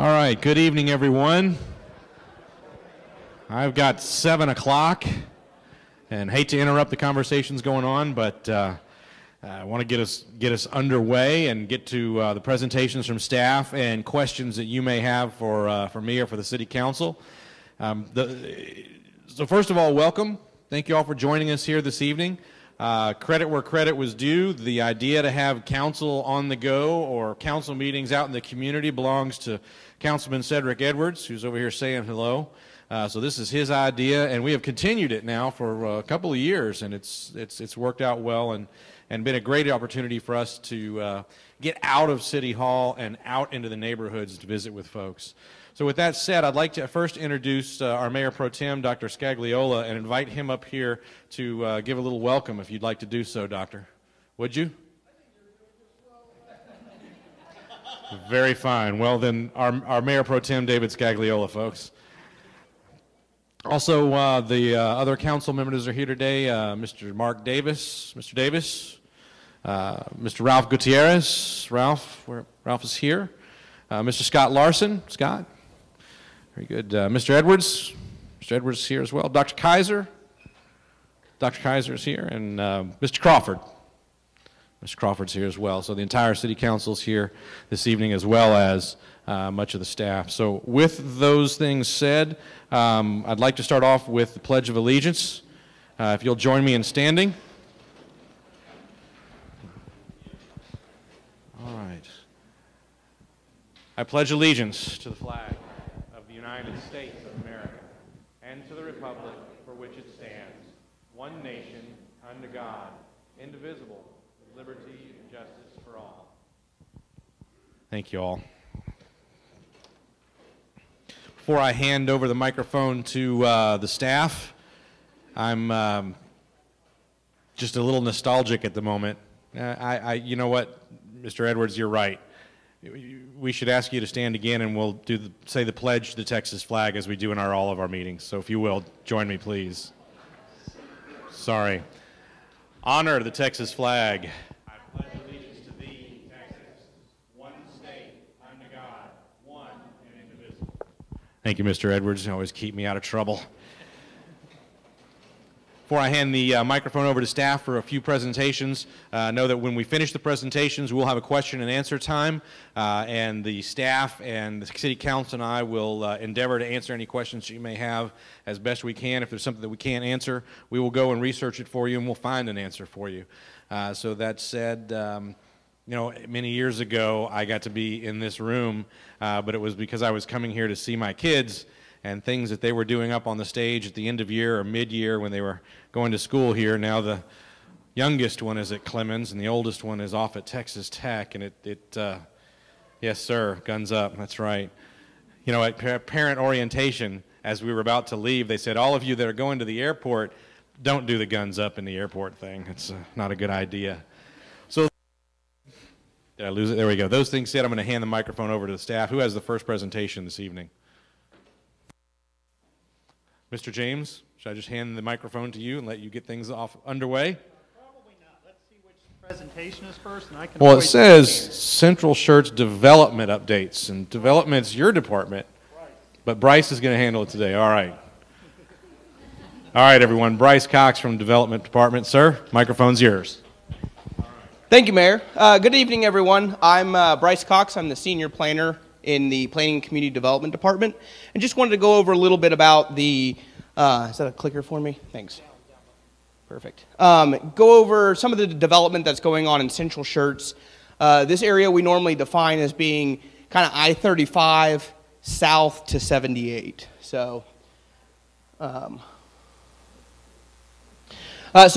All right, good evening, everyone. I've got 7 o'clock, and hate to interrupt the conversations going on, but I want to get us underway and get to the presentations from staff and questions that you may have for me or for the City Council. So first of all, welcome. Thank you all for joining us here this evening. Credit where credit was due. The idea to have council on the go or council meetings out in the community belongs to Councilman Cedric Edwards, who's over here saying hello. So this is his idea, and we have continued it now for a couple of years, and it's worked out well and been a great opportunity for us to get out of City Hall and out into the neighborhoods to visit with folks. So with that said, I'd like to first introduce our Mayor Pro Tem, Dr. Scagliola, and invite him up here to give a little welcome if you'd like to do so, Doctor. Would you? Very fine. Well, then, our Mayor Pro Tem, David Scagliola, folks. Also, the other council members are here today. Mr. Mark Davis, Mr. Davis, Mr. Ralph Gutierrez. Ralph is here. Mr. Scott Larson. Scott. Very good. Mr. Edwards. Mr. Edwards is here as well. Dr. Kaiser. Dr. Kaiser is here. And Mr. Crawford. Mr. Crawford's here as well. So the entire City Council is here this evening, as well as much of the staff. So with those things said, I'd like to start off with the Pledge of Allegiance. If you'll join me in standing. All right. I pledge allegiance to the flag of the United States of America and to the republic for which it stands, one nation, under God, indivisible, with liberty and justice for all. Thank you all. Before I hand over the microphone to the staff, I'm just a little nostalgic at the moment. You know what, Mr. Edwards, you're right. We should ask you to stand again, and we'll say the pledge to the Texas flag as we do in all of our meetings. So if you will, join me, please. Sorry. Honor the Texas flag. I pledge allegiance to thee, Texas, one state, under God, one and indivisible. Thank you, Mr. Edwards. You always keep me out of trouble. Before I hand the microphone over to staff for a few presentations, know that when we finish the presentations, we'll have a question and answer time, and the staff and the City Council and I will endeavor to answer any questions you may have as best we can. If there's something that we can't answer, we will go and research it for you, and we'll find an answer for you. So that said, you know, many years ago, I got to be in this room, but it was because I was coming here to see my kids and things that they were doing up on the stage at the end of year or mid-year when they were going to school here. Now the youngest one is at Clemens and the oldest one is off at Texas Tech, and yes sir, guns up, that's right. You know, at parent orientation, as we were about to leave, they said, all of you that are going to the airport, don't do the guns up in the airport thing. It's not a good idea. So, did I lose it? There we go. Those things said, I'm going to hand the microphone over to the staff. Who has the first presentation this evening? Mr. James, should I just hand the microphone to you and let you get things underway? Probably not. Let's see which presentation is first, and I can. Well, it says Central Schertz development updates, and development's your department, but Bryce is going to handle it today. All right. All right, everyone. Bryce Cox from Development Department. Sir, microphone's yours. Thank you, Mayor. Good evening, everyone. I'm Bryce Cox. I'm the senior planner in the Planning and Community Development Department, and just wanted to go over a little bit about the, is that a clicker for me? Thanks. Perfect. Go over some of the development that's going on in Central Schertz. This area we normally define as being kind of I-35 south to 78. So, so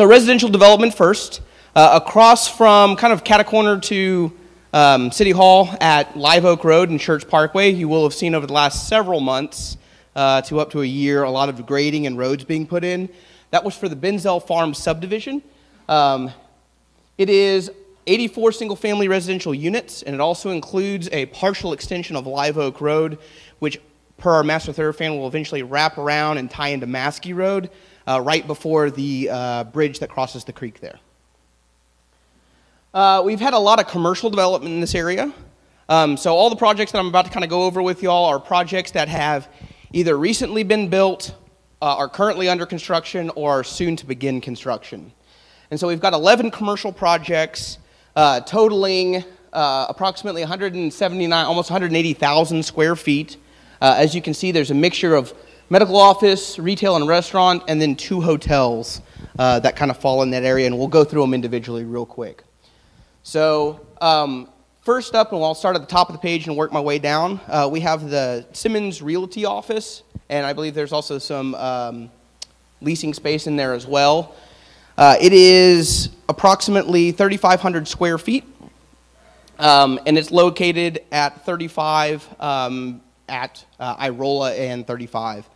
residential development first. Across from kind of Catacorner to City Hall at Live Oak Road and Church Parkway, you will have seen over the last several months to up to a year a lot of grading and roads being put in. That was for the Benzel Farm subdivision. It is 84 single-family residential units, and it also includes a partial extension of Live Oak Road, which per our master thoroughfare will eventually wrap around and tie into Maskey Road right before the bridge that crosses the creek there. We've had a lot of commercial development in this area. So all the projects that I'm about to kind of go over with y'all are projects that have either recently been built, are currently under construction, or are soon to begin construction. And so we've got 11 commercial projects totaling approximately 179, almost 180,000 square feet. As you can see, there's a mixture of medical office, retail and restaurant, and then 2 hotels that kind of fall in that area, and we'll go through them individually real quick. So first up, and I'll start at the top of the page and work my way down, we have the Simmons Realty office, and I believe there's also some leasing space in there as well. It is approximately 3,500 square feet, and it's located at 35 at Irola and 35.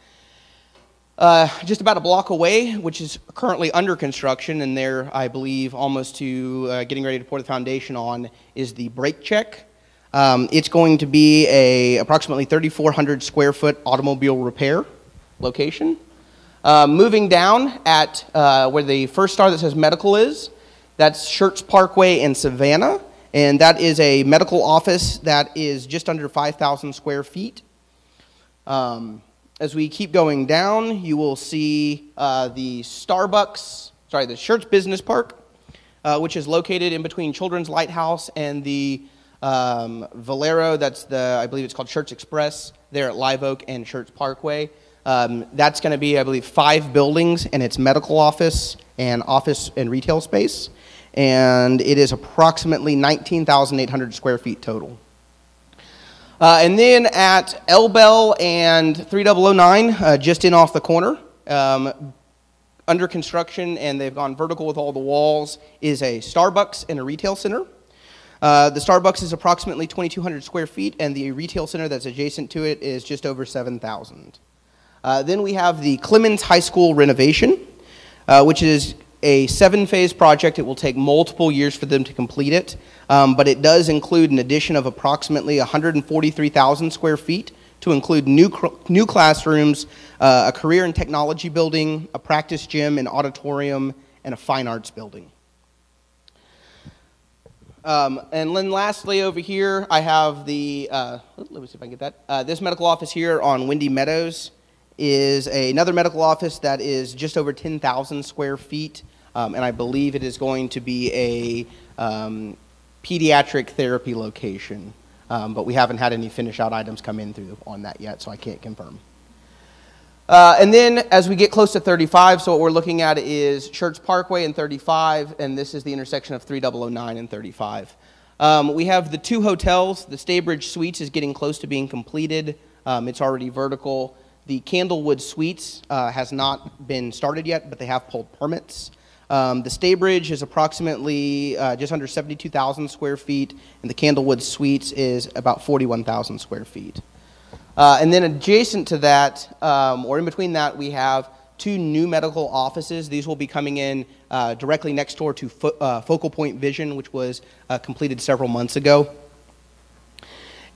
Just about a block away, which is currently under construction, and there, I believe, almost to getting ready to pour the foundation on, is the Brake Check. It's going to be a approximately 3,400 square foot automobile repair location. Moving down at where the first star that says medical is, that's Schertz Parkway in Savannah, and that is a medical office that is just under 5,000 square feet. As we keep going down, you will see the Schertz Business Park, which is located in between Children's Lighthouse and the Valero. That's I believe it's called Schertz Express there at Live Oak and Schertz Parkway. That's going to be, I believe, 5 buildings, and it's medical office and retail space, and it is approximately 19,800 square feet total. And then at El Bell and 3009, just in off the corner, under construction, and they've gone vertical with all the walls, is a Starbucks and a retail center. The Starbucks is approximately 2,200 square feet, and the retail center that's adjacent to it is just over 7,000. Then we have the Clemens High School renovation, which is a 7-phase project. It will take multiple years for them to complete it, but it does include an addition of approximately 143,000 square feet to include new classrooms, a career and technology building, a practice gym, an auditorium, and a fine arts building. And then lastly over here, I have the, let me see if I can get that. This medical office here on Windy Meadows is another medical office that is just over 10,000 square feet, and I believe it is going to be a pediatric therapy location, but we haven't had any finish-out items come in through on that yet, so I can't confirm. And then as we get close to 35, so what we're looking at is Schertz Parkway and 35, and this is the intersection of 3009 and 35. We have the 2 hotels. The Staybridge Suites is getting close to being completed. It's already vertical. The Candlewood Suites has not been started yet, but they have pulled permits. The Staybridge is approximately just under 72,000 square feet, and the Candlewood Suites is about 41,000 square feet. And then adjacent to that, or in between that, we have 2 new medical offices. These will be coming in directly next door to Focal Point Vision, which was completed several months ago.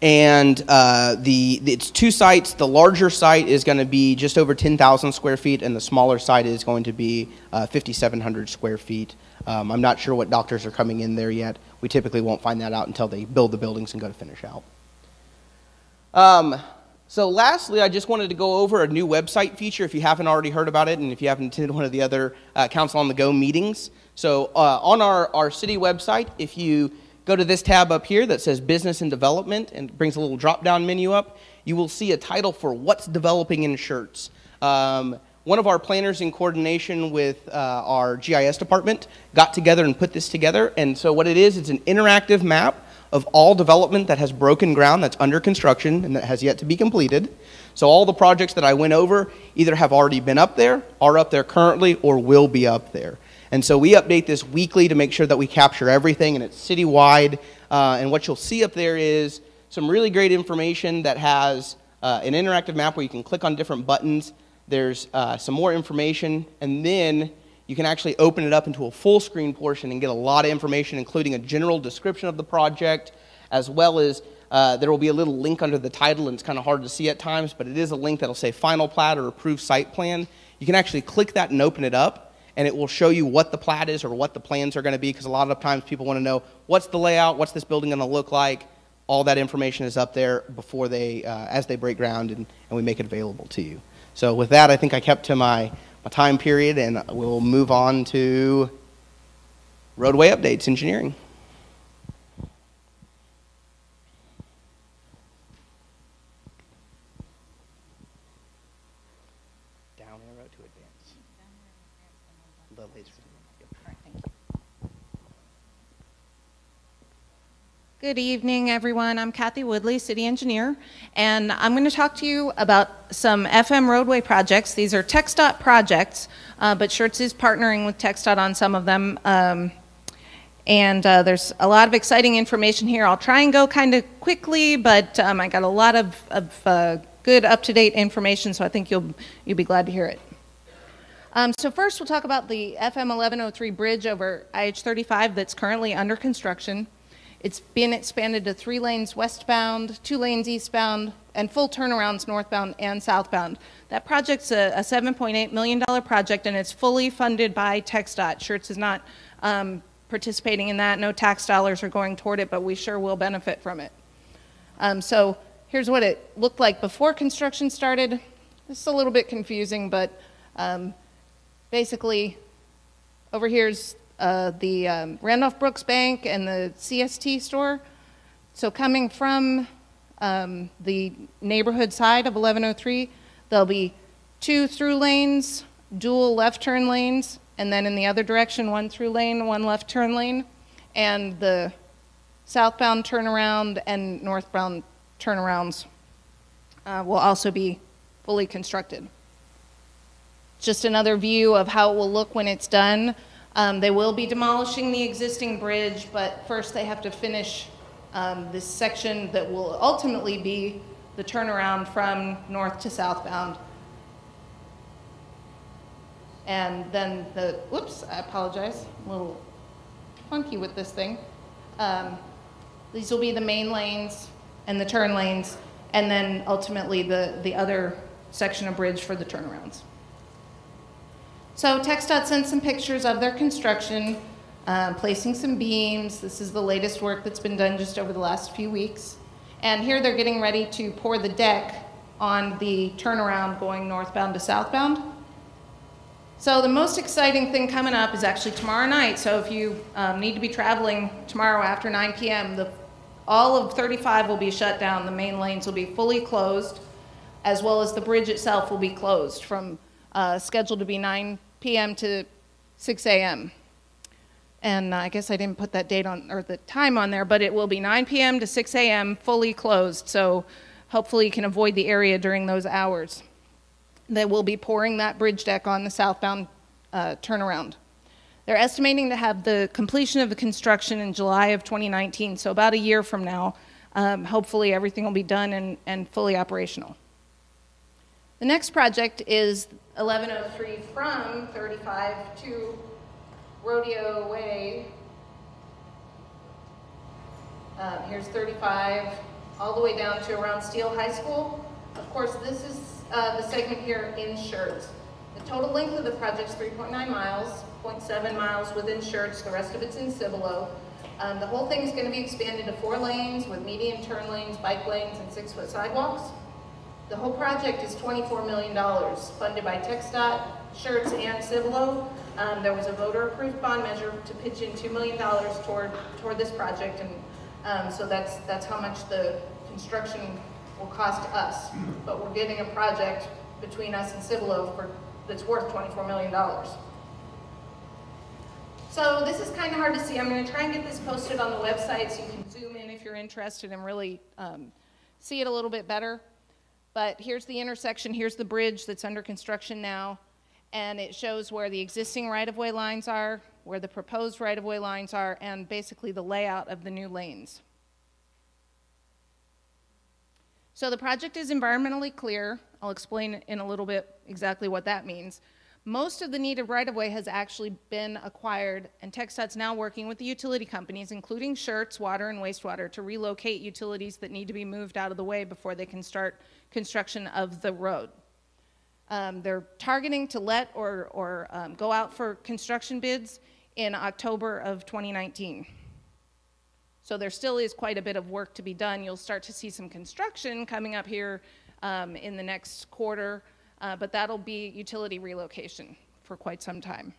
And it's 2 sites. The larger site is going to be just over 10,000 square feet, and the smaller site is going to be 5,700 square feet. I'm not sure what doctors are coming in there yet. We typically won't find that out until they build the buildings and go to finish out. So lastly, I just wanted to go over a new website feature if you haven't already heard about it and if you haven't attended one of the other Council on the Go meetings. So on our city website, if you go to this tab up here that says Business and Development and brings a little drop-down menu up, you will see a title for what's developing in Schertz. One of our planners in coordination with our GIS department got together and put this together, and so what it is, it's an interactive map of all development that has broken ground, that's under construction, and that has yet to be completed. So all the projects that I went over either have already been up there, are up there currently, or will be up there. And so we update this weekly to make sure that we capture everything, and it's citywide. And what you'll see up there is some really great information that has an interactive map where you can click on different buttons. There's some more information, and then you can actually open it up into a full screen portion and get a lot of information, including a general description of the project, as well as there will be a little link under the title, and it's kind of hard to see at times, but it is a link that'll say Final Plat or Approved Site Plan. You can actually click that and open it up, and it will show you what the plat is or what the plans are going to be, because a lot of times people want to know, what's the layout, what's this building going to look like? all that information is up there before they, as they break ground, and we make it available to you. So with that, I think I kept to my time period, and we'll move on to roadway updates, engineering. Down arrow to advance. The laser. Yep. Thank you. Good evening, everyone. I'm Kathy Woodley, City Engineer, and I'm going to talk to you about some FM roadway projects. These are TxDOT projects, but Schertz is partnering with TxDOT on some of them, and there's a lot of exciting information here. I'll try and go kind of quickly, but I got a lot of good up-to-date information, so I think you'll be glad to hear it. So first, we'll talk about the FM 1103 bridge over IH-35 that's currently under construction. It's been expanded to 3 lanes westbound, 2 lanes eastbound, and full turnarounds northbound and southbound. That project's a $7.8 million project, and it's fully funded by TxDOT. Schertz is not participating in that. No tax dollars are going toward it, but we sure will benefit from it. So here's what it looked like before construction started. This is a little bit confusing, but basically over here's the Randolph Brooks Bank and the CST store. So coming from the neighborhood side of 1103, there'll be 2 through lanes, dual left turn lanes, and then in the other direction, 1 through lane, 1 left turn lane, and the southbound turnaround and northbound turnarounds will also be fully constructed. Just another view of how it will look when it's done. They will be demolishing the existing bridge, but first they have to finish this section that will ultimately be the turnaround from north to southbound. And then the, whoops, I apologize, I'm a little funky with this thing. These will be the main lanes and the turn lanes, and then ultimately the other section of bridge for the turnarounds. So TxDOT sent some pictures of their construction, placing some beams. This is the latest work that's been done just over the last few weeks. And here they're getting ready to pour the deck on the turnaround going northbound to southbound. So the most exciting thing coming up is actually tomorrow night. So if you need to be traveling tomorrow after 9 p.m., all of 35 will be shut down. The main lanes will be fully closed, as well as the bridge itself will be closed from scheduled to be 9 p.m. to 6 a.m. And I guess I didn't put that date on, or the time on there, but it will be 9 p.m. to 6 a.m. fully closed. So hopefully you can avoid the area during those hours. They will be pouring that bridge deck on the southbound turnaround. They're estimating to have the completion of the construction in July of 2019, so about a year from now. Hopefully everything will be done and fully operational. The next project is 1103 from 35 to Rodeo Way. Here's 35 all the way down to around Steele High School. Of course, this is the segment here in Schertz. The total length of the project is 3.9 miles, 0.7 miles within Schertz. The rest of it's in Cibolo. The whole thing is going to be expanded to 4 lanes with median turn lanes, bike lanes, and 6-foot sidewalks. The whole project is $24 million, funded by TxDOT, Schertz, and Cibolo. There was a voter-approved bond measure to pitch in $2 million toward this project, and so that's how much the construction will cost us. But we're getting a project between us and Cibolo that's worth $24 million. So this is kind of hard to see. I'm going to try and get this posted on the website so you can zoom in if you're interested and really see it a little bit better. But here's the intersection, here's the bridge that's under construction now, and it shows where the existing right-of-way lines are, where the proposed right-of-way lines are, and basically the layout of the new lanes. So the project is environmentally clear. I'll explain in a little bit exactly what that means. Most of the needed right-of-way has actually been acquired, and TxDOT's now working with the utility companies, including Schertz, water and wastewater, to relocate utilities that need to be moved out of the way before they can start construction of the road. They're targeting to let or go out for construction bids in October of 2019. So there still is quite a bit of work to be done. You'll start to see some construction coming up here in the next quarter, but that'll be utility relocation for quite some time.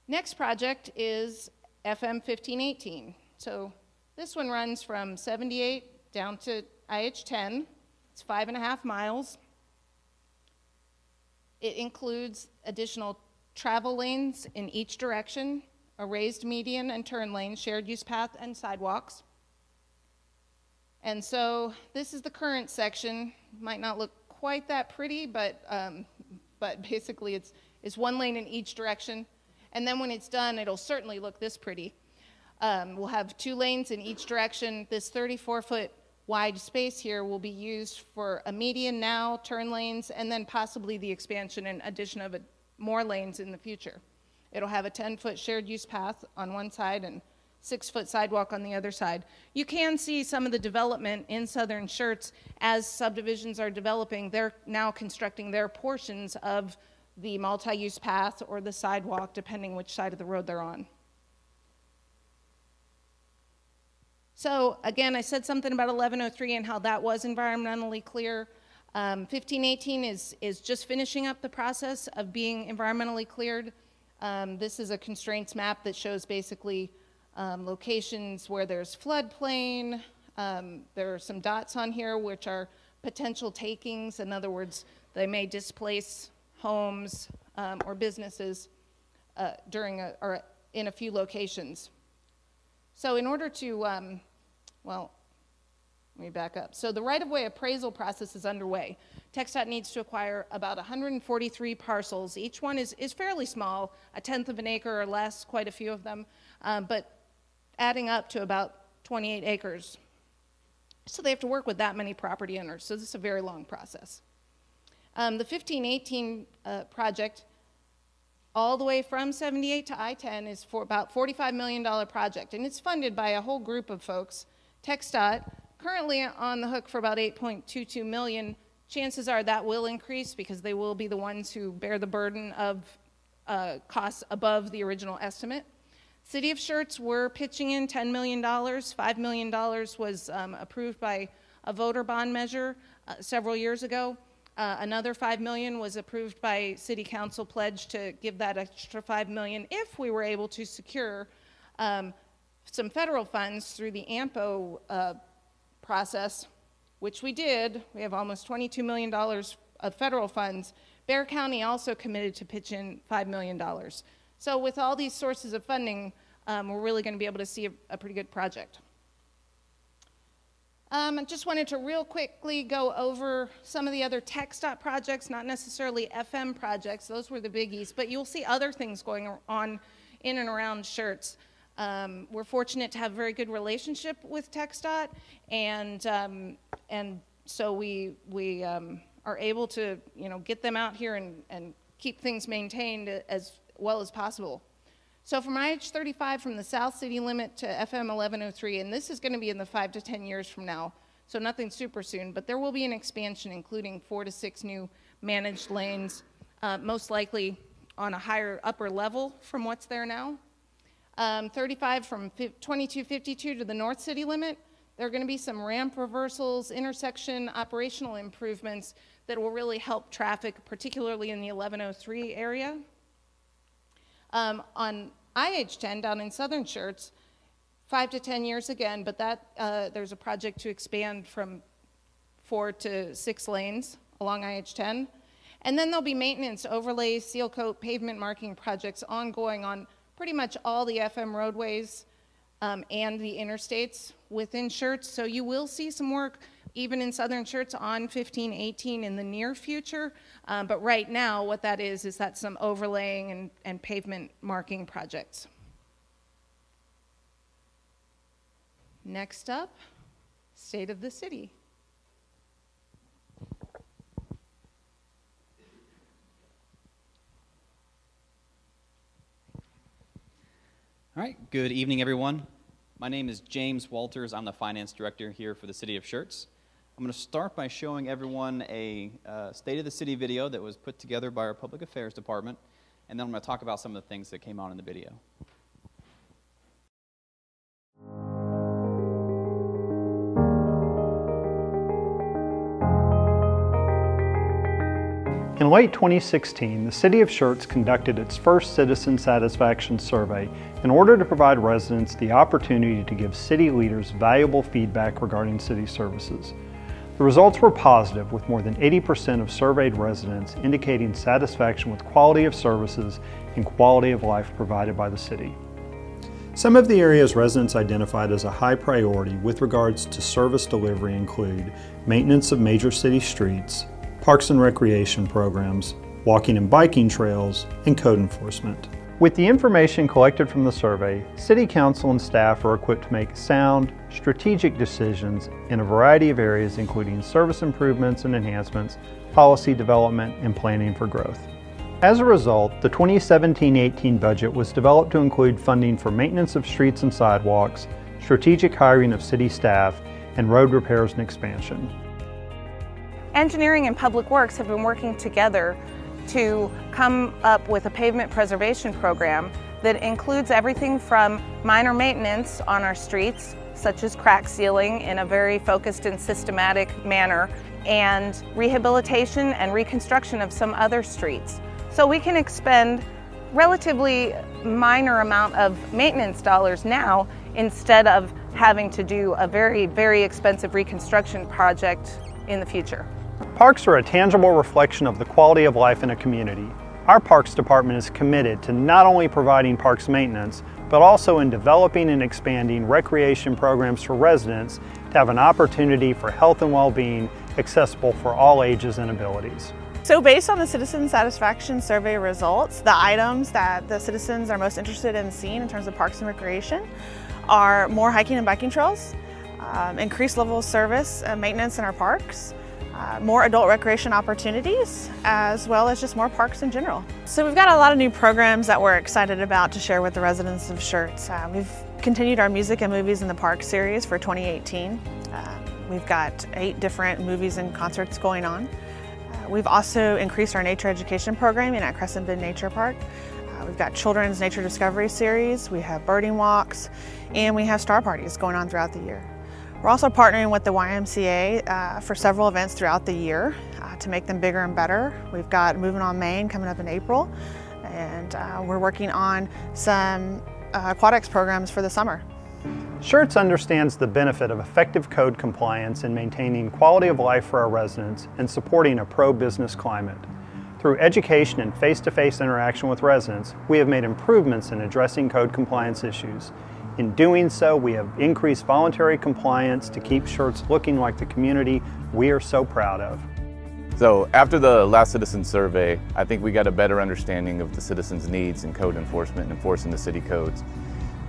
Next project is FM 1518. So this one runs from 78 down to IH10. It's 5.5 miles. It includes additional travel lanes in each direction, a raised median and turn lane, shared use path, and sidewalks. And so this is the current section. Might not look quite that pretty, but basically it's one lane in each direction. And then when it's done, it'll certainly look this pretty. We'll have 2 lanes in each direction. This 34-foot wide space here will be used for a median now, turn lanes, and then possibly the expansion and addition of more lanes in the future. It'll have a 10-foot shared use path on one side and 6-foot sidewalk on the other side. You can see some of the development in Southern Schertz as subdivisions are developing. They're now constructing their portions of the multi-use path or the sidewalk, depending which side of the road they're on. So again, I said something about 1103 and how that was environmentally clear. 1518 is just finishing up the process of being environmentally cleared. This is a constraints map that shows basically locations where there's floodplain. There are some dots on here which are potential takings. In other words, they may displace homes or businesses or in a few locations. So in order to, well, let me back up. So the right-of-way appraisal process is underway. TxDOT needs to acquire about 143 parcels. Each one is fairly small, 1/10 of an acre or less, quite a few of them, but adding up to about 28 acres. So they have to work with that many property owners. So this is a very long process. The 1518 project, all the way from 78 to I-10, is for about $45 million project, and it's funded by a whole group of folks. TxDOT, currently on the hook for about $8.22 million. Chances are that will increase because they will be the ones who bear the burden of costs above the original estimate. City of Schertz, we're pitching in $10 million. $5 million was approved by a voter bond measure several years ago. Another $5 million was approved by City Council pledge to give that extra $5 million if we were able to secure some federal funds through the AMPO process, which we did. We have almost $22 million of federal funds. Bexar County also committed to pitch in $5 million. So with all these sources of funding, we're really going to be able to see a pretty good project. I just wanted to real quickly go over some of the other TxDOT projects, not necessarily FM projects. Those were the biggies, but you'll see other things going on in and around Schertz. We're fortunate to have a very good relationship with TxDOT, and so we are able to get them out here and keep things maintained as well as possible. So from IH35 from the South City limit to FM 1103, and this is going to be in the 5 to 10 years from now, so nothing super soon, but there will be an expansion including 4 to 6 new managed lanes, most likely on a higher upper level from what's there now. 35 from 2252 to the North City limit, there are going to be some ramp reversals, intersection operational improvements that will really help traffic, particularly in the 1103 area. On IH10 down in Southern Schertz, 5 to 10 years again, but that there's a project to expand from 4 to 6 lanes along IH10. And then there'll be maintenance, overlays, seal coat, pavement marking projects ongoing on pretty much all the FM roadways and the interstates within Schertz. So you will see some work even in Southern Schertz on 1518 in the near future. But right now what that is that's some overlaying and pavement marking projects. Next up, state of the city. All right, good evening, everyone. My name is James Walters. I'm the finance director here for the city of Schertz. I'm going to start by showing everyone a State of the City video that was put together by our Public Affairs Department, and then I'm going to talk about some of the things that came out in the video. In late 2016, the City of Schertz conducted its first citizen satisfaction survey in order to provide residents the opportunity to give city leaders valuable feedback regarding city services. The results were positive, with more than 80% of surveyed residents indicating satisfaction with quality of services and quality of life provided by the city. Some of the areas residents identified as a high priority with regards to service delivery include maintenance of major city streets, parks and recreation programs, walking and biking trails, and code enforcement. With the information collected from the survey, City Council and staff are equipped to make sound, strategic decisions in a variety of areas, including service improvements and enhancements, policy development, and planning for growth. As a result, the 2017-18 budget was developed to include funding for maintenance of streets and sidewalks, strategic hiring of city staff, and road repairs and expansion. Engineering and Public Works have been working together to come up with a pavement preservation program that includes everything from minor maintenance on our streets, such as crack sealing in a very focused and systematic manner, and rehabilitation and reconstruction of some other streets. So we can expend relatively minor amount of maintenance dollars now instead of having to do a very, very expensive reconstruction project in the future. Parks are a tangible reflection of the quality of life in a community. Our Parks Department is committed to not only providing parks maintenance, but also in developing and expanding recreation programs for residents to have an opportunity for health and well-being accessible for all ages and abilities. So based on the citizen satisfaction survey results, the items that the citizens are most interested in seeing in terms of parks and recreation are more hiking and biking trails, increased level of service and maintenance in our parks, more adult recreation opportunities, as well as just more parks in general. So we've got a lot of new programs that we're excited about to share with the residents of Schertz. We've continued our Music and Movies in the Park series for 2018. We've got 8 different movies and concerts going on. We've also increased our nature education programming at Crescent Bend Nature Park. We've got Children's Nature Discovery Series, we have birding walks, and we have star parties going on throughout the year. We're also partnering with the YMCA for several events throughout the year to make them bigger and better. We've got Moving on Main coming up in April, and we're working on some aquatics programs for the summer. Schertz understands the benefit of effective code compliance in maintaining quality of life for our residents and supporting a pro-business climate. Through education and face-to-face interaction with residents, we have made improvements in addressing code compliance issues. In doing so, we have increased voluntary compliance to keep Schertz looking like the community we are so proud of. So after the last citizen survey, I think we got a better understanding of the citizens' needs in code enforcement and enforcing the city codes.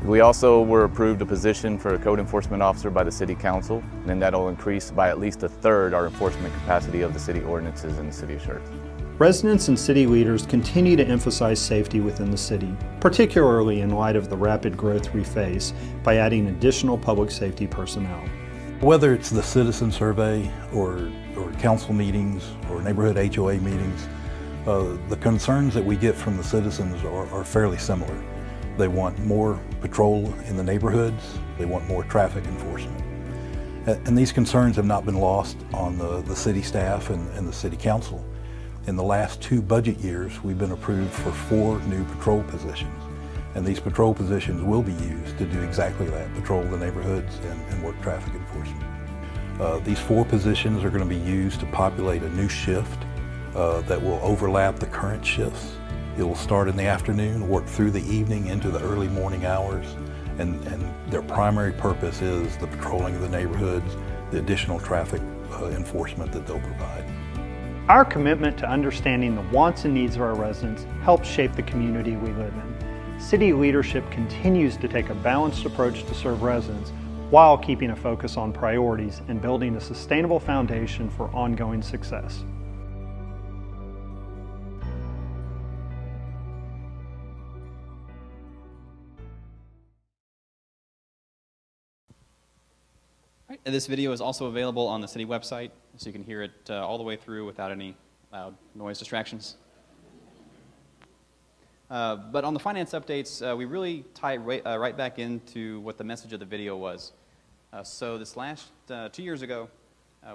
We also were approved a position for a code enforcement officer by the City Council, and then that'll increase by at least 1/3 our enforcement capacity of the city ordinances in the City of Schertz. Residents and city leaders continue to emphasize safety within the city, particularly in light of the rapid growth we face by adding additional public safety personnel. Whether it's the citizen survey or council meetings or neighborhood HOA meetings, the concerns that we get from the citizens are fairly similar. They want more patrol in the neighborhoods, they want more traffic enforcement. And these concerns have not been lost on the city staff and the city council. In the last 2 budget years, we've been approved for 4 new patrol positions. And these patrol positions will be used to do exactly that, patrol the neighborhoods and work traffic enforcement. These 4 positions are going to be used to populate a new shift that will overlap the current shifts. It will start in the afternoon, work through the evening into the early morning hours, and their primary purpose is the patrolling of the neighborhoods, the additional traffic enforcement that they'll provide. Our commitment to understanding the wants and needs of our residents helps shape the community we live in. City leadership continues to take a balanced approach to serve residents while keeping a focus on priorities and building a sustainable foundation for ongoing success. And this video is also available on the city website, so you can hear it all the way through without any loud noise distractions. But on the finance updates, we really tie right back into what the message of the video was. So this last 2 years ago,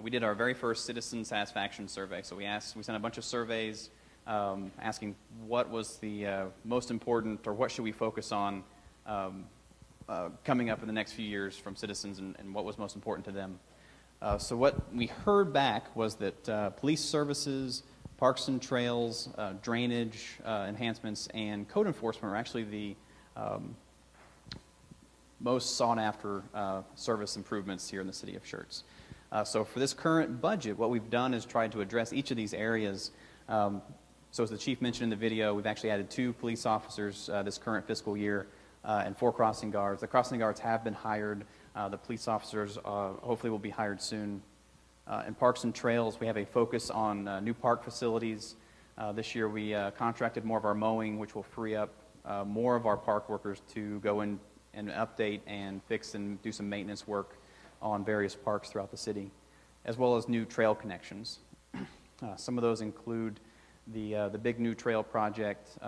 we did our very first citizen satisfaction survey. So we sent a bunch of surveys asking what was the most important, or what should we focus on coming up in the next few years from citizens, and what was most important to them. So what we heard back was that police services, parks and trails, drainage enhancements, and code enforcement are actually the most sought after service improvements here in the city of Schertz. So for this current budget, what we've done is tried to address each of these areas. So as the chief mentioned in the video, we've actually added 2 police officers this current fiscal year and 4 crossing guards. The crossing guards have been hired. The police officers hopefully will be hired soon. In parks and trails, we have a focus on new park facilities. This year we contracted more of our mowing, which will free up more of our park workers to go in and update and fix and do some maintenance work on various parks throughout the city, as well as new trail connections. Some of those include the big new trail project.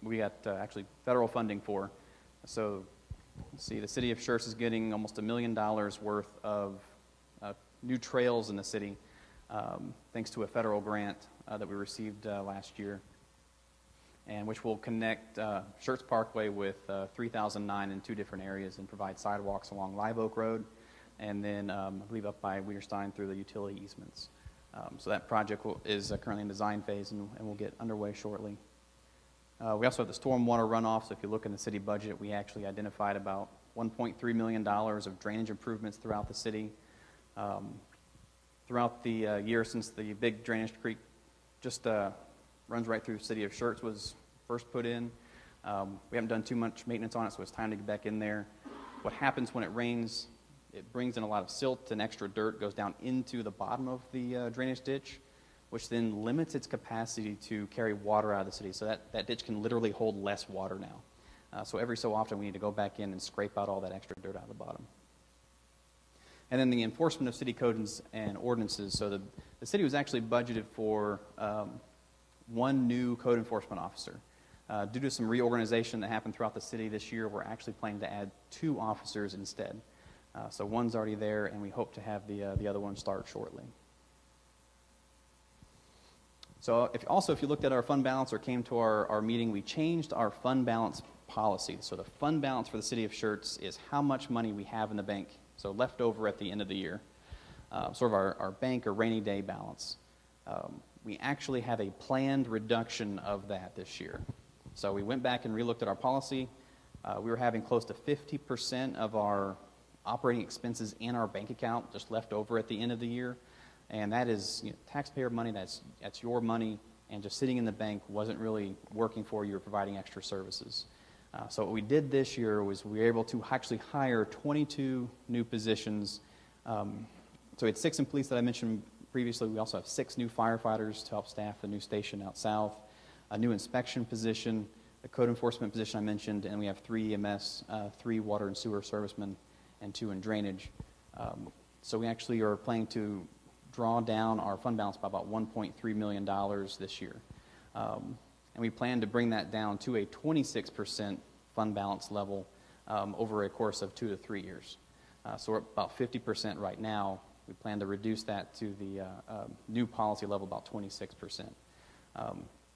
We got actually federal funding for. So let's see, the city of Schertz is getting almost $1 million worth of new trails in the city, thanks to a federal grant that we received last year, and which will connect Schertz Parkway with 3009 in 2 different areas and provide sidewalks along Live Oak Road, and then I believe up by Weterstein through the utility easements. So that project is currently in design phase and will get underway shortly. We also have the stormwater runoff. So if you look in the city budget, we actually identified about $1.3 million of drainage improvements throughout the city. Throughout the year since the big drainage creek just runs right through the city of Schertz was first put in. We haven't done too much maintenance on it, so it's time to get back in there. What happens when it rains, it brings in a lot of silt and extra dirt, goes down into the bottom of the drainage ditch, which then limits its capacity to carry water out of the city. So that ditch can literally hold less water now. So every so often we need to go back in and scrape out all that extra dirt out of the bottom. And then the enforcement of city codes and ordinances. So the city was actually budgeted for 1 new code enforcement officer. Due to some reorganization that happened throughout the city this year, we're actually planning to add 2 officers instead. So one's already there, and we hope to have the other one start shortly. So if you looked at our fund balance or came to our meeting, we changed our fund balance policy. So the fund balance for the city of Schertz is how much money we have in the bank, so left over at the end of the year, sort of our bank or rainy day balance. We actually have a planned reduction of that this year. So we went back and relooked at our policy. We were having close to 50% of our operating expenses in our bank account just left over at the end of the year. And that is taxpayer money, that's your money, and just sitting in the bank wasn't really working for you or providing extra services. So what we did this year was we were able to actually hire 22 new positions. So we had 6 in police that I mentioned previously. We also have 6 new firefighters to help staff the new station out south, a new inspection position, the code enforcement position I mentioned, and we have 3 EMS, 3 water and sewer servicemen, and 2 in drainage. So we actually are planning to draw down our fund balance by about $1.3 million this year. And we plan to bring that down to a 26% fund balance level over a course of 2 to 3 years. So we're at about 50% right now. We plan to reduce that to the new policy level, about 26%.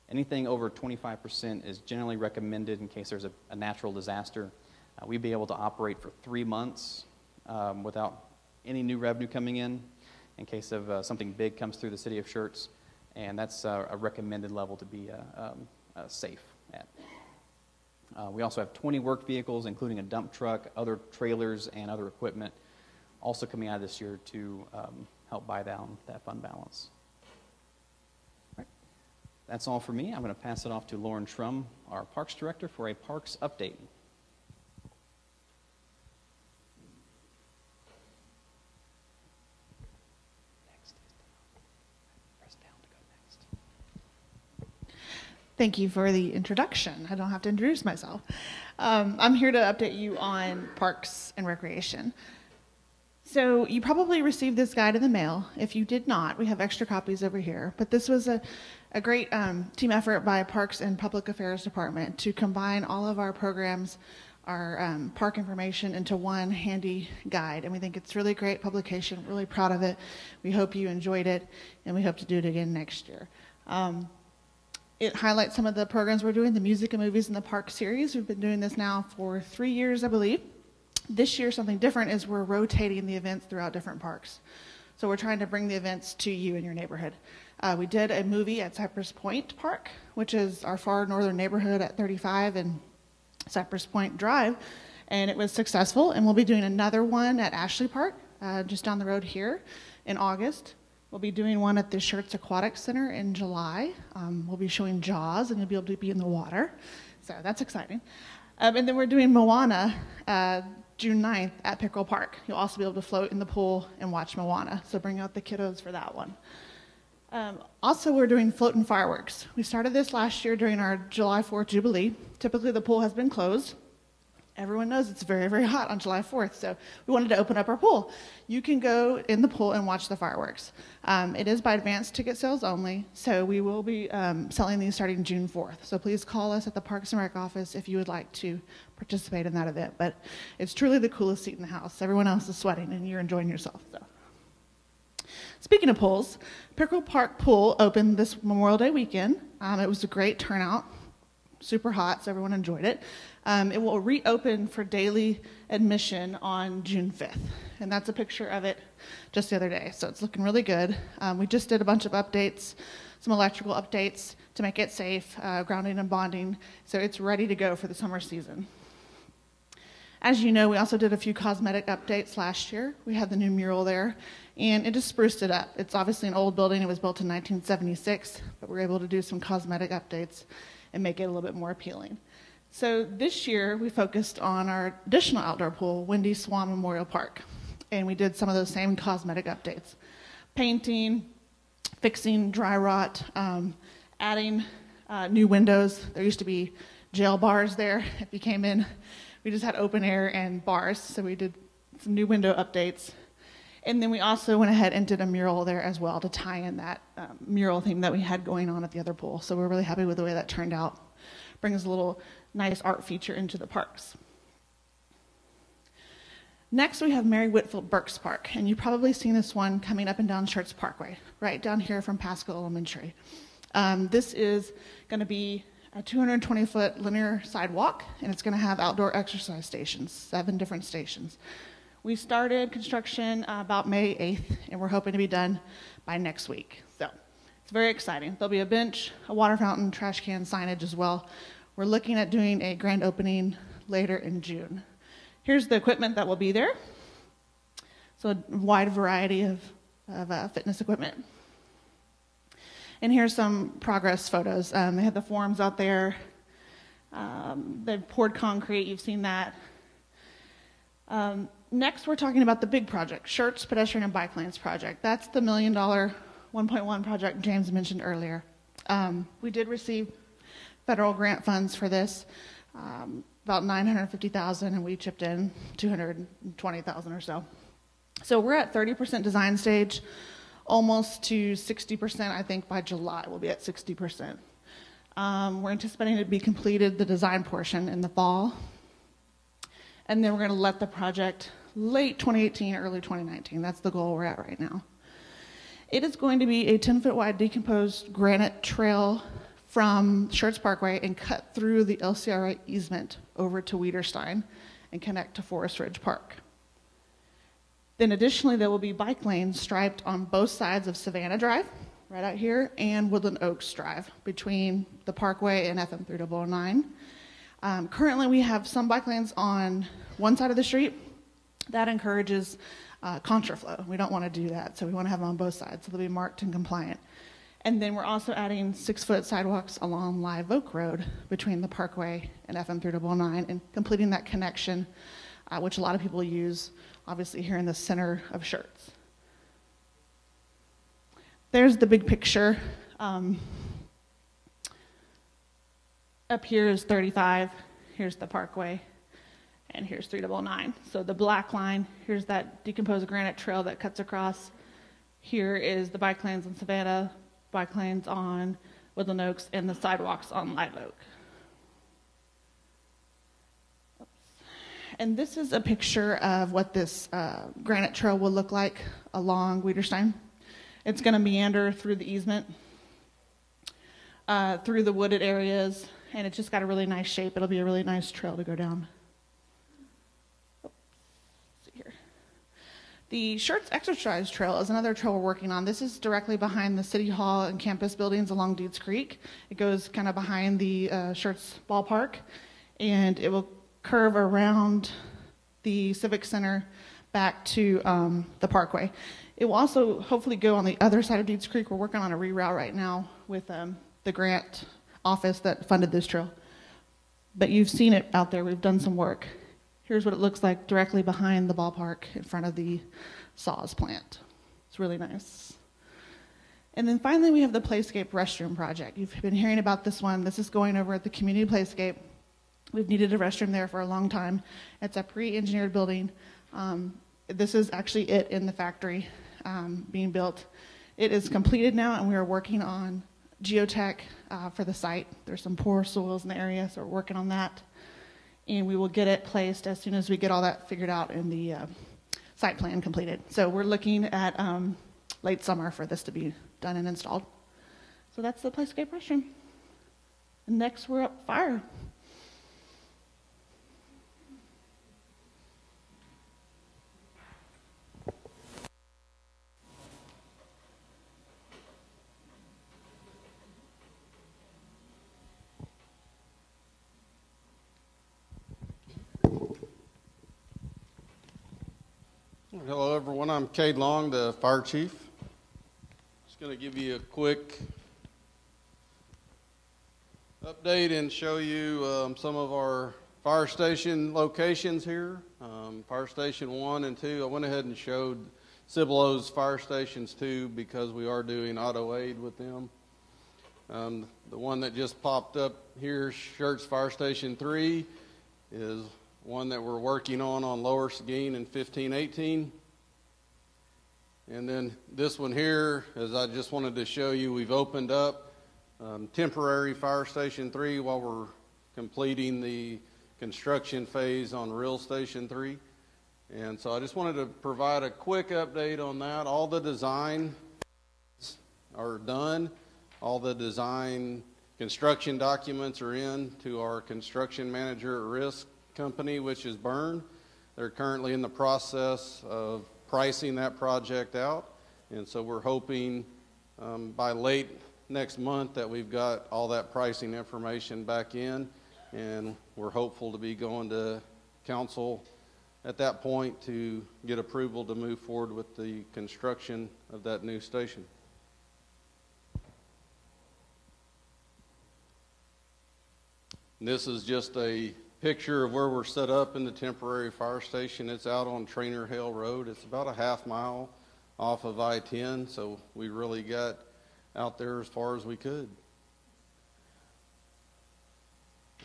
Anything over 25% is generally recommended in case there's a natural disaster. We'd be able to operate for 3 months without any new revenue coming in case of something big comes through the city of Schertz, and that's a recommended level to be safe at. We also have 20 work vehicles, including a dump truck, other trailers, and other equipment, also coming out this year to help buy down that fund balance. All right. That's all for me. I'm going to pass it off to Lauren Schrum, our Parks Director, for a Parks update. Thank you for the introduction. I don't have to introduce myself. I'm here to update you on Parks and Recreation. So you probably received this guide in the mail. If you did not, we have extra copies over here. But this was a great team effort by Parks and Public Affairs Department to combine all of our programs, our park information into one handy guide, and we think it's really great publication. Really proud of it. We hope you enjoyed it, and we hope to do it again next year. It highlights some of the programs we're doing, the Music and Movies in the Park series. We've been doing this now for 3 years, I believe. This year, something different is we're rotating the events throughout different parks. So we're trying to bring the events to you in your neighborhood. We did a movie at Cypress Point Park, which is our far northern neighborhood at 35 and Cypress Point Drive, and it was successful. And we'll be doing another one at Ashley Park, just down the road here in August. We'll be doing one at the Schertz Aquatic Center in July. We'll be showing Jaws, and you'll be able to be in the water. So that's exciting. And then we're doing Moana June 9th at Pickerel Park. You'll also be able to float in the pool and watch Moana. So bring out the kiddos for that one. Also, we're doing floating fireworks. We started this last year during our July 4th Jubilee. Typically, the pool has been closed. Everyone knows it's very, very hot on July 4th, so we wanted to open up our pool. You can go in the pool and watch the fireworks. It is by advance ticket sales only, so we will be selling these starting June 4th. So please call us at the Parks and Rec office if you would like to participate in that event. But it's truly the coolest seat in the house. Everyone else is sweating, and you're enjoying yourself. So. Speaking of pools, Pickerel Park Pool opened this Memorial Day weekend. It was a great turnout. Super hot, so everyone enjoyed it. It will reopen for daily admission on June 5th, and that's a picture of it just the other day, so it's looking really good. We just did a bunch of updates, some electrical updates to make it safe, grounding and bonding, so it's ready to go for the summer season. As you know, we also did a few cosmetic updates last year. We had the new mural there, and it just spruced it up. It's obviously an old building. It was built in 1976, but we were able to do some cosmetic updates and make it a little bit more appealing. So this year, we focused on our additional outdoor pool, Windy Swan Memorial Park, and we did some of those same cosmetic updates. Painting, fixing dry rot, adding new windows. There used to be jail bars there if you came in. We just had open air and bars, so we did some new window updates. And then we also went ahead and did a mural there as well to tie in that mural theme that we had going on at the other pool. So we're really happy with the way that turned out. Brings a little nice art feature into the parks. Next, we have Mary Whitfield Burks Park, and you've probably seen this one coming up and down Schertz Parkway, right down here from Pasco Elementary. This is going to be a 220-foot linear sidewalk, and it's going to have outdoor exercise stations, 7 different stations. We started construction about May 8th, and we're hoping to be done by next week. So it's very exciting. There'll be a bench, a water fountain, trash can signage as well. We're looking at doing a grand opening later in June. Here's the equipment that will be there. So a wide variety of fitness equipment. And here's some progress photos. They had the forms out there. They poured concrete. You've seen that. Next, we're talking about the big project, Schertz Pedestrian and Bike Lanes project. That's the $1 million 1.1 project James mentioned earlier. We did receive federal grant funds for this, about $950,000, and we chipped in $220,000 or so. So we're at 30% design stage, almost to 60%, I think by July we'll be at 60%. We're anticipating it to be completed, the design portion, in the fall. And then we're going to let the project late 2018, early 2019. That's the goal we're at right now. It is going to be a 10-foot wide decomposed granite trail from Schertz Parkway and cut through the LCRA easement over to Wiederstein and connect to Forest Ridge Park. Then additionally, there will be bike lanes striped on both sides of Savannah Drive, right out here, and Woodland Oaks Drive between the Parkway and FM 3009. Currently, we have some bike lanes on one side of the street. That encourages contraflow. We don't want to do that, so we want to have them on both sides, so they'll be marked and compliant. And then we're also adding 6-foot sidewalks along Live Oak Road between the Parkway and FM 3009 and completing that connection, which a lot of people use, obviously, here in the center of Schertz. There's the big picture. Up here is 35, here's the Parkway, and here's 3009. So the black line, here's that decomposed granite trail that cuts across. Here is the bike lanes in Savannah, bike lanes on Woodland Oaks, and the sidewalks on Live Oak. Oops. And this is a picture of what this granite trail will look like along Wiederstein. It's going to meander through the easement, through the wooded areas, and it's just got a really nice shape. It'll be a really nice trail to go down. Let's see here. The Schertz Exercise Trail is another trail we're working on. This is directly behind the City Hall and campus buildings along Deeds Creek. It goes kind of behind the Schertz ballpark, and it will curve around the Civic Center back to the Parkway. It will also hopefully go on the other side of Deeds Creek. We're working on a reroute right now with the grant office that funded this trail. But you've seen it out there. We've done some work. Here's what it looks like directly behind the ballpark in front of the SAW plant. It's really nice. And then finally, we have the Playscape restroom project. You've been hearing about this one. This is going over at the community Playscape. We've needed a restroom there for a long time. It's a pre-engineered building. This is actually it in the factory being built. It is completed now, and we are working on geotech for the site. There's some poor soils in the area, so we're working on that. And we will get it placed as soon as we get all that figured out and the site plan completed. So we're looking at late summer for this to be done and installed. So that's the Playscape restroom. And next, we're up fire. Hello everyone, I'm Cade Long, the fire chief. Just going to give you a quick update and show you some of our fire station locations here. Fire station 1 and 2, I went ahead and showed Cibolo's fire stations 2 because we are doing auto aid with them. The one that just popped up here, Schertz Fire Station 3, is one that we're working on Lower Seguin in 1518. And then this one here, as I just wanted to show you, we've opened up temporary Fire Station 3 while we're completing the construction phase on Real Station 3. And so I just wanted to provide a quick update on that. All the design are done. All the design construction documents are in to our construction manager at risk company, which is Byrne. They're currently in the process of pricing that project out, and so we're hoping by late next month that we've got all that pricing information back in, and we're hopeful to be going to council at that point to get approval to move forward with the construction of that new station. And this is just a picture of where we're set up in the temporary fire station. It's out on Trainer Hill Road. It's about a half mile off of I-10, so we really got out there as far as we could.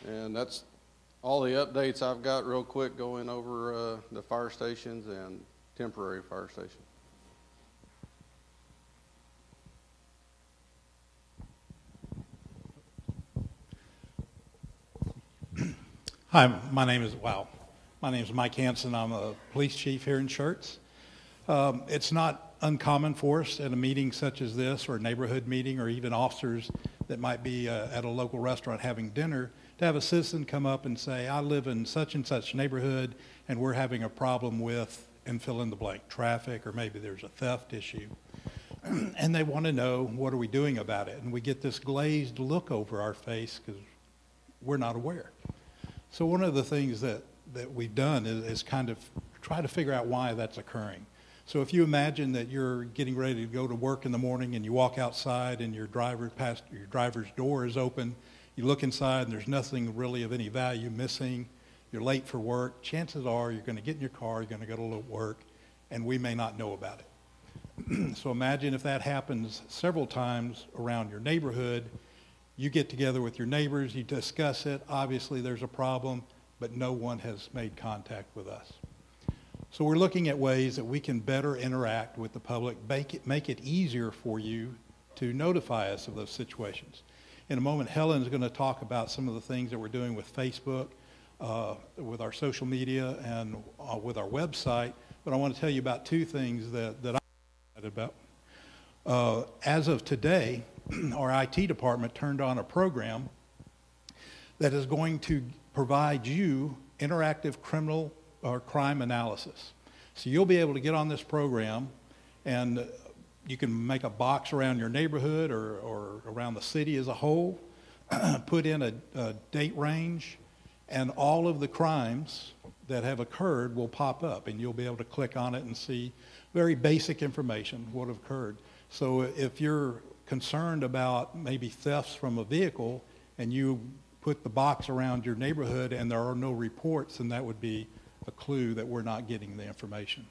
And that's all the updates I've got real quick going over the fire stations and temporary fire stations. Hi, my name is Mike Hansen. I'm a police chief here in Schertz. It's not uncommon for us at a meeting such as this, or a neighborhood meeting, or even officers that might be at a local restaurant having dinner, to have a citizen come up and say, I live in such and such neighborhood and we're having a problem with, and fill in the blank, traffic, or maybe there's a theft issue. And they want to know, what are we doing about it? And we get this glazed look over our face because we're not aware. So one of the things that we've done is kind of try to figure out why that's occurring. So if you imagine that you're getting ready to go to work in the morning and you walk outside and your driver's door is open, you look inside and there's nothing really of any value missing, you're late for work, chances are you're going to get in your car, you're going to go to work, and we may not know about it. So imagine if that happens several times around your neighborhood. You get together with your neighbors, you discuss it, obviously there's a problem, but no one has made contact with us. So we're looking at ways that we can better interact with the public, make it easier for you to notify us of those situations. In a moment, Helen's going to talk about some of the things that we're doing with Facebook. with our social media and with our website. But I want to tell you about two things that I'm excited about. As of today, our IT department turned on a program that is going to provide you interactive criminal or crime analysis. So you'll be able to get on this program and you can make a box around your neighborhood or around the city as a whole, put in a date range, and all of the crimes that have occurred will pop up, and you'll be able to click on it and see very basic information, what have occurred. So if you're concerned about maybe thefts from a vehicle and you put the box around your neighborhood and there are no reports, then that would be a clue that we're not getting the information.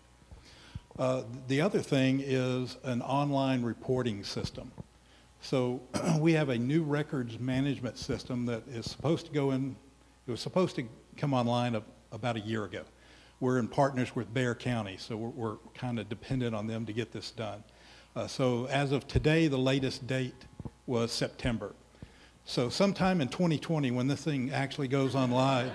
The other thing is an online reporting system. So we have a new records management system that is supposed to go in, it was supposed to come online about a year ago. We're in partners with Bexar County, so we're kind of dependent on them to get this done. So as of today, the latest date was September. So sometime in 2020, when this thing actually goes online,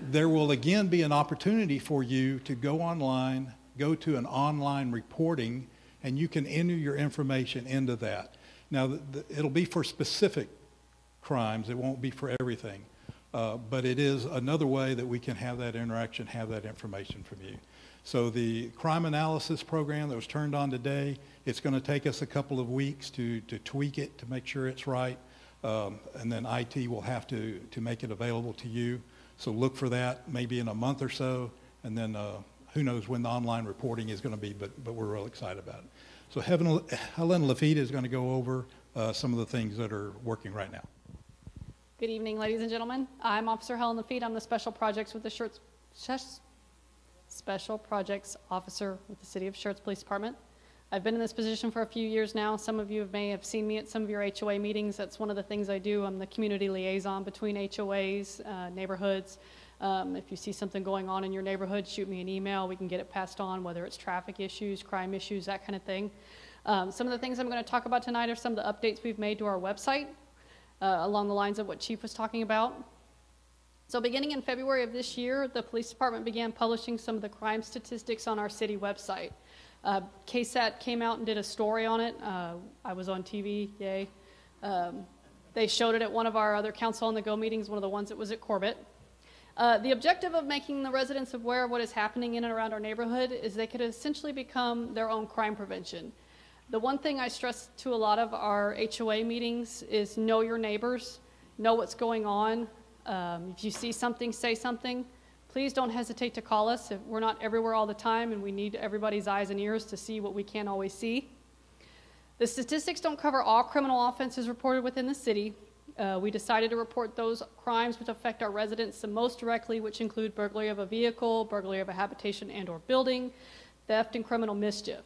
there will again be an opportunity for you to go online, go to an online reporting, and you can enter your information into that. Now, it'll be for specific crimes. It won't be for everything. But it is another way that we can have that interaction, have that information from you. So the crime analysis program that was turned on today, it's going to take us a couple of weeks to tweak it, to make sure it's right. And then IT will have to make it available to you. So look for that maybe in a month or so. And then who knows when the online reporting is going to be, but we're real excited about it. So Helen Lafitte is going to go over some of the things that are working right now. Good evening, ladies and gentlemen. I'm Officer Helen Lafitte. I'm the Special Projects with the Schertz Special Projects Officer with the City of Schertz Police Department. I've been in this position for a few years now. Some of you may have seen me at some of your HOA meetings. That's one of the things I do. I'm the community liaison between HOAs, neighborhoods. If you see something going on in your neighborhood, shoot me an email. We can get it passed on, whether it's traffic issues, crime issues, that kind of thing. Some of the things I'm going to talk about tonight are some of the updates we've made to our website. Along the lines of what Chief was talking about. So beginning in February of this year, the police department began publishing some of the crime statistics on our city website. KSAT came out and did a story on it. I was on TV, yay. They showed it at one of our other Council on the Go meetings, one of the ones that was at Corbett. The objective of making the residents aware of what is happening in and around our neighborhood is they could essentially become their own crime prevention. The one thing I stress to a lot of our HOA meetings is know your neighbors, know what's going on. If you see something, say something. Please don't hesitate to call us. If we're not everywhere all the time and we need everybody's eyes and ears to see what we can't always see. The statistics don't cover all criminal offenses reported within the city. We decided to report those crimes which affect our residents the most directly, which include burglary of a vehicle, burglary of a habitation and or building, theft and criminal mischief.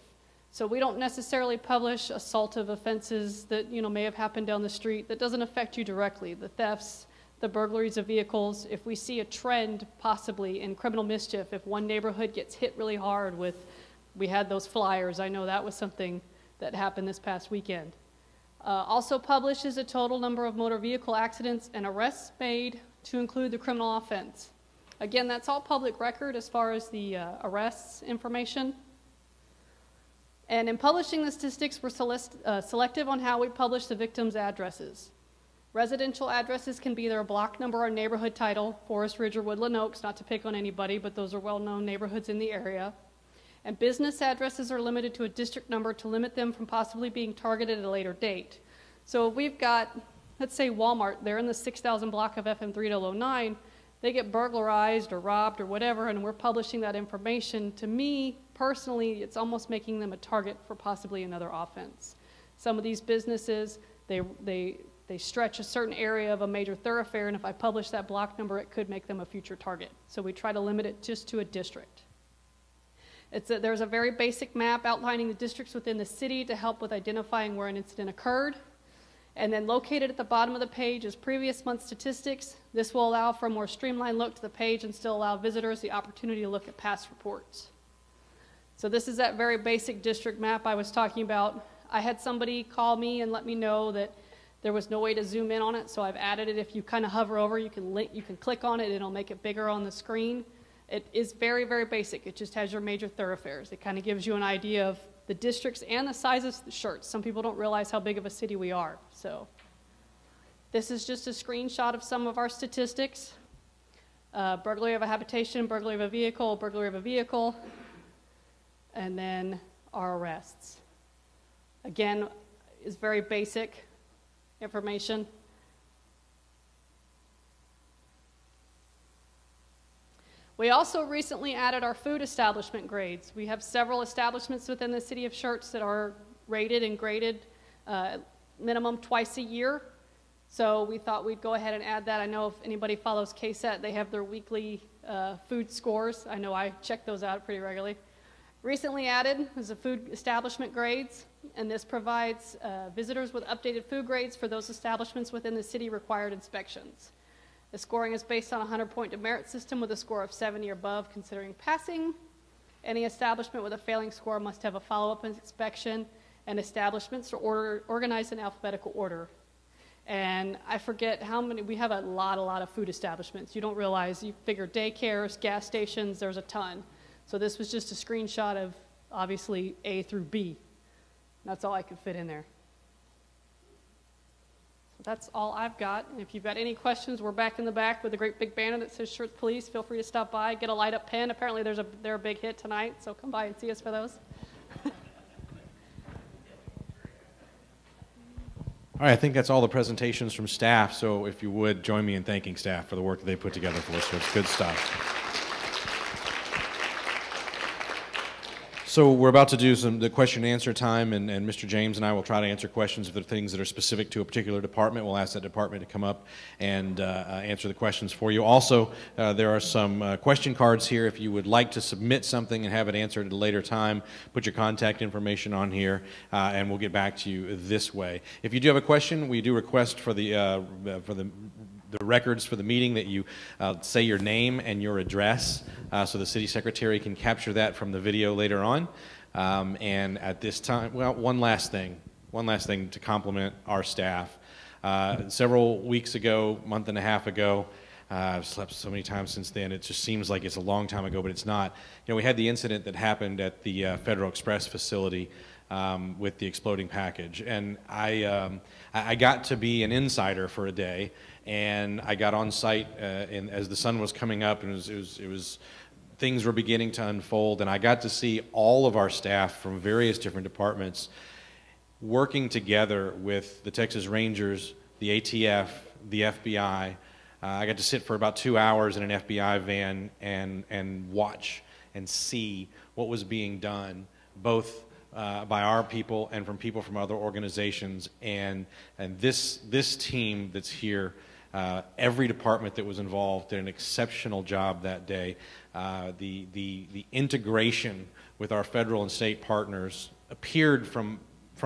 So we don't necessarily publish assaultive offenses that may have happened down the street. That doesn't affect you directly. The thefts, the burglaries of vehicles. If we see a trend possibly in criminal mischief, if one neighborhood gets hit really hard with, we had those flyers. I know that was something that happened this past weekend. Also publishes a total number of motor vehicle accidents and arrests made to include the criminal offense. Again, that's all public record as far as the arrests information. And in publishing the statistics, we're selective on how we publish the victims' addresses. Residential addresses can be either a block number or neighborhood title, Forest Ridge or Woodland Oaks, not to pick on anybody, but those are well-known neighborhoods in the area. And business addresses are limited to a district number to limit them from possibly being targeted at a later date. So if we've got, let's say Walmart, they're in the 6,000 block of FM 3009, they get burglarized or robbed or whatever, and we're publishing that information. To me, personally, it's almost making them a target for possibly another offense. Some of these businesses, they stretch a certain area of a major thoroughfare, and if I publish that block number, it could make them a future target. So we try to limit it just to a district. There's a very basic map outlining the districts within the city to help with identifying where an incident occurred. And then located at the bottom of the page is previous month statistics. This will allow for a more streamlined look to the page and still allow visitors the opportunity to look at past reports. So this is that very basic district map I was talking about. I had somebody call me and let me know that There was no way to zoom in on it, so I've added it. If you kind of hover over, you can click on it, it'll make it bigger on the screen. It is very, very basic. It just has your major thoroughfares. It kind of gives you an idea of the districts and the size of the Schertz. Some people don't realize how big of a city we are. So this is just a screenshot of some of our statistics. Burglary of a habitation, burglary of a vehicle, and then our arrests. Again, is very basic information. We also recently added our food establishment grades. We have several establishments within the city of Schertz that are rated and graded minimum twice a year. So we thought we'd go ahead and add that. I know if anybody follows KSET, they have their weekly food scores. I know I check those out pretty regularly. Recently added is the food establishment grades, and this provides visitors with updated food grades for those establishments within the city required inspections. The scoring is based on a 100-point demerit system with a score of 70 or above considering passing. Any establishment with a failing score must have a follow-up inspection, and establishments are organized in alphabetical order. And I forget how many, we have a lot of food establishments. You don't realize, you figure daycares, gas stations, there's a ton. So this was just a screenshot of, obviously, A through B. That's all I could fit in there. So that's all I've got. And if you've got any questions, we're back in the back with a great big banner that says Schertz Police. Feel free to stop by, get a light-up pen. Apparently they're a big hit tonight, so come by and see us for those. All right, I think that's all the presentations from staff, so if you would, join me in thanking staff for the work that they put together for us. So it's good stuff. So we're about to do the question and answer time, and Mr. James and I will try to answer questions if there are things that are specific to a particular department. We'll ask that department to come up and answer the questions for you. Also, there are some question cards here. If you would like to submit something and have it answered at a later time, put your contact information on here, and we'll get back to you this way. If you do have a question, we do request for the records for the meeting that you say your name and your address so the city secretary can capture that from the video later on. And at this time, well, one last thing to compliment our staff. Several weeks ago, month and a half ago, I've slept so many times since then, it just seems like it's a long time ago, but it's not. You know, we had the incident that happened at the Federal Express facility with the exploding package. And I got to be an insider for a day, and I got on site as the sun was coming up, and it was things were beginning to unfold, and I got to see all of our staff from various different departments working together with the Texas Rangers, the ATF, the FBI. I got to sit for about 2 hours in an FBI van and watch and see what was being done, both by our people and from people from other organizations. And this team that's here, every department that was involved did an exceptional job that day. The integration with our federal and state partners appeared from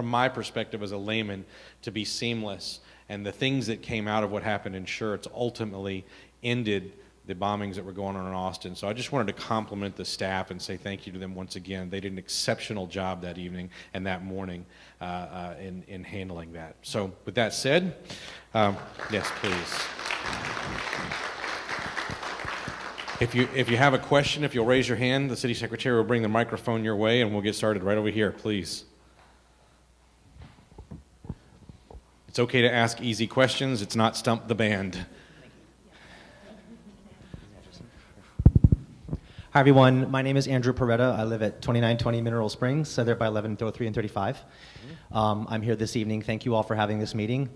my perspective as a layman to be seamless. And the things that came out of what happened in Schertz ultimately ended the bombings that were going on in Austin. So I just wanted to compliment the staff and say thank you to them once again. They did an exceptional job that evening and that morning in handling that. So with that said, yes, please. If you have a question, if you'll raise your hand, the city secretary will bring the microphone your way and we'll get started right over here, please. It's okay to ask easy questions. It's not stump the band. Hi everyone, my name is Andrew Peretta. I live at 2920 Mineral Springs, so there by 1103 and 35. I'm here this evening. Thank you all for having this meeting.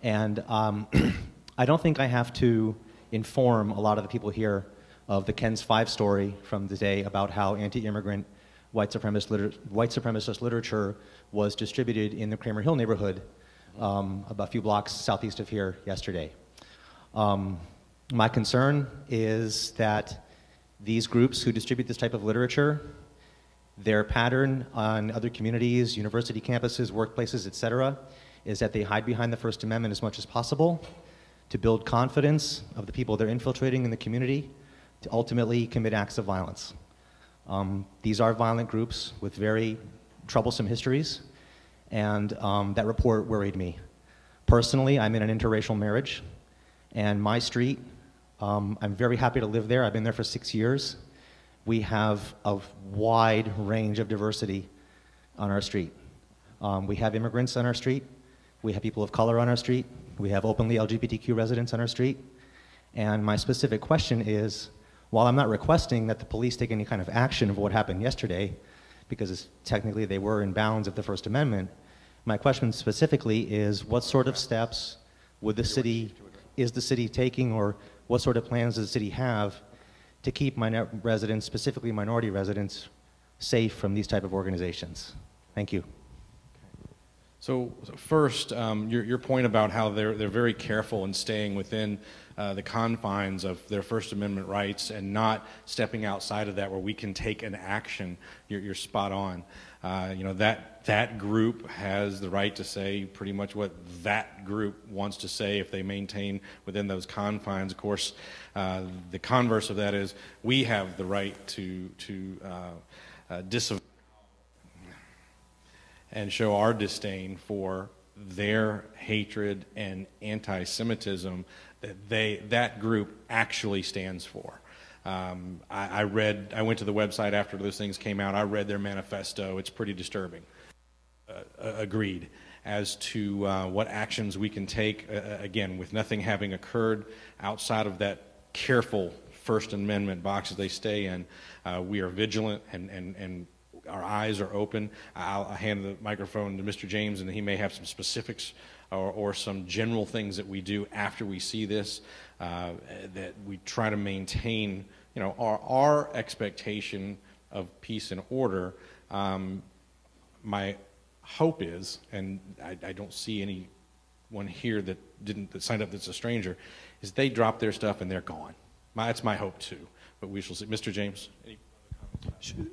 And I don't think I have to inform a lot of the people here of the Ken's 5 story from the day about how anti-immigrant white supremacist literature was distributed in the Kramer Hill neighborhood about a few blocks southeast of here yesterday. My concern is that these groups who distribute this type of literature, their pattern on other communities, university campuses, workplaces, etc., is that they hide behind the First Amendment as much as possible to build confidence of the people they're infiltrating in the community to ultimately commit acts of violence. These are violent groups with very troublesome histories, and that report worried me. Personally, I'm in an interracial marriage, and my street, I'm very happy to live there. I've been there for 6 years. We have a wide range of diversity on our street. We have immigrants on our street. We have people of color on our street. We have openly LGBTQ residents on our street. And my specific question is, while I'm not requesting that the police take any kind of action of what happened yesterday, because technically they were in bounds of the First Amendment, my question specifically is, what sort of steps would the city, is the city taking, or what sort of plans does the city have to keep residents, specifically minority residents, safe from these type of organizations? Thank you. So first, your point about how they're very careful in staying within the confines of their First Amendment rights and not stepping outside of that where we can take an action, you're spot on. You know, that group has the right to say pretty much what that group wants to say if they maintain within those confines. Of course, the converse of that is we have the right to disavow and show our disdain for their hatred and anti-Semitism that group actually stands for. I went to the website after those things came out. I read their manifesto. It's pretty disturbing. Agreed. As to what actions we can take, again, with nothing having occurred outside of that careful First Amendment boxes they stay in, we are vigilant and our eyes are open. I'll hand the microphone to Mr. James, and he may have some specifics or some general things that we do after we see this, that we try to maintain, you know, our expectation of peace and order. My hope is, and I don't see anyone here that signed up that's a stranger, is they drop their stuff and they're gone. That's my hope too, but we shall see. Mr. James?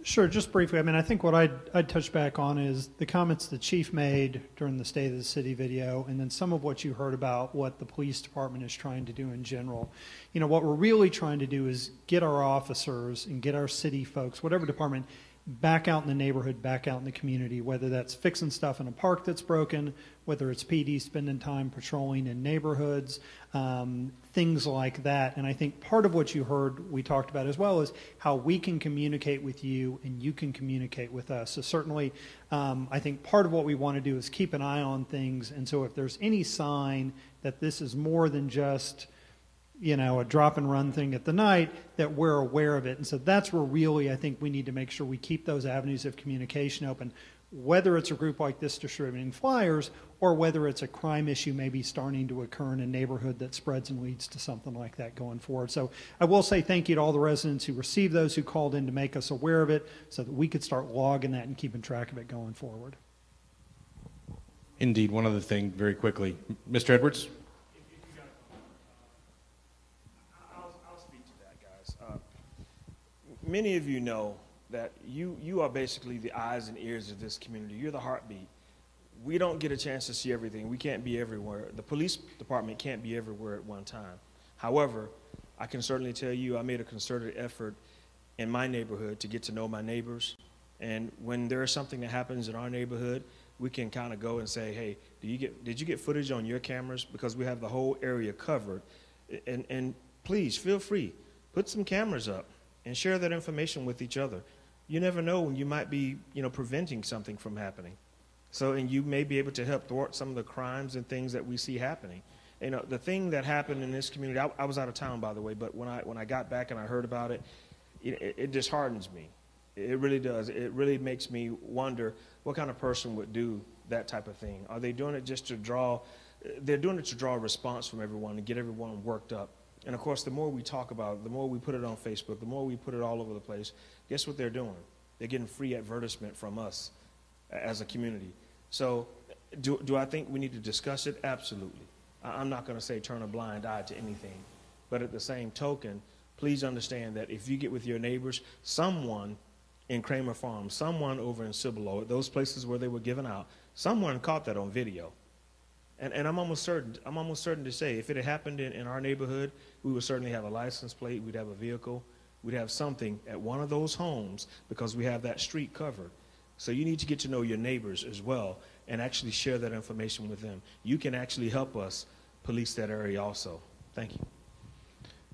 Sure, just briefly. I mean, I think what I'd touch back on is the comments the chief made during the State of the City video, and then some of what you heard about what the police department is trying to do in general. You know, what we're really trying to do is get our officers and get our city folks, whatever department, back out in the neighborhood, back out in the community, whether that's fixing stuff in a park that's broken, whether it's PD spending time patrolling in neighborhoods, things like that. And I think part of what you heard we talked about as well is how we can communicate with you and you can communicate with us. So certainly I think part of what we want to do is keep an eye on things. And so if there's any sign that this is more than just, you know, a drop and run thing at the night, that we're aware of it. And so that's where really I think we need to make sure we keep those avenues of communication open, whether it's a group like this distributing flyers or whether it's a crime issue maybe starting to occur in a neighborhood that spreads and leads to something like that going forward. So I will say thank you to all the residents who received those, who called in to make us aware of it so that we could start logging that and keeping track of it going forward. Indeed. One other thing very quickly. Mr. Edwards? Many of you know that you are basically the eyes and ears of this community. You're the heartbeat. We don't get a chance to see everything. We can't be everywhere. The police department can't be everywhere at one time. However, I can certainly tell you I made a concerted effort in my neighborhood to get to know my neighbors. And when there is something that happens in our neighborhood, we can kind of go and say, hey, did you get footage on your cameras? Because we have the whole area covered. And please, feel free. Put some cameras up and share that information with each other. You never know when you might be, you know, preventing something from happening. So, and you may be able to help thwart some of the crimes and things that we see happening. You know, the thing that happened in this community, I was out of town, by the way, but when I got back and I heard about it, it disheartens me. It really does. It really makes me wonder what kind of person would do that type of thing. Are they doing it just to draw, they're doing it to draw a response from everyone and get everyone worked up. And of course, the more we talk about it, the more we put it on Facebook, the more we put it all over the place, guess what they're doing? They're getting free advertisement from us as a community. So do I think we need to discuss it? Absolutely. I'm not going to say turn a blind eye to anything. But at the same token, please understand that if you get with your neighbors, someone in Kramer Farms, someone over in Cibolo, those places where they were given out, someone caught that on video. And I'm almost certain to say if it had happened in our neighborhood, we would certainly have a license plate, we'd have a vehicle, we'd have something at one of those homes because we have that street covered. So you need to get to know your neighbors as well and actually share that information with them. You can actually help us police that area also. Thank you.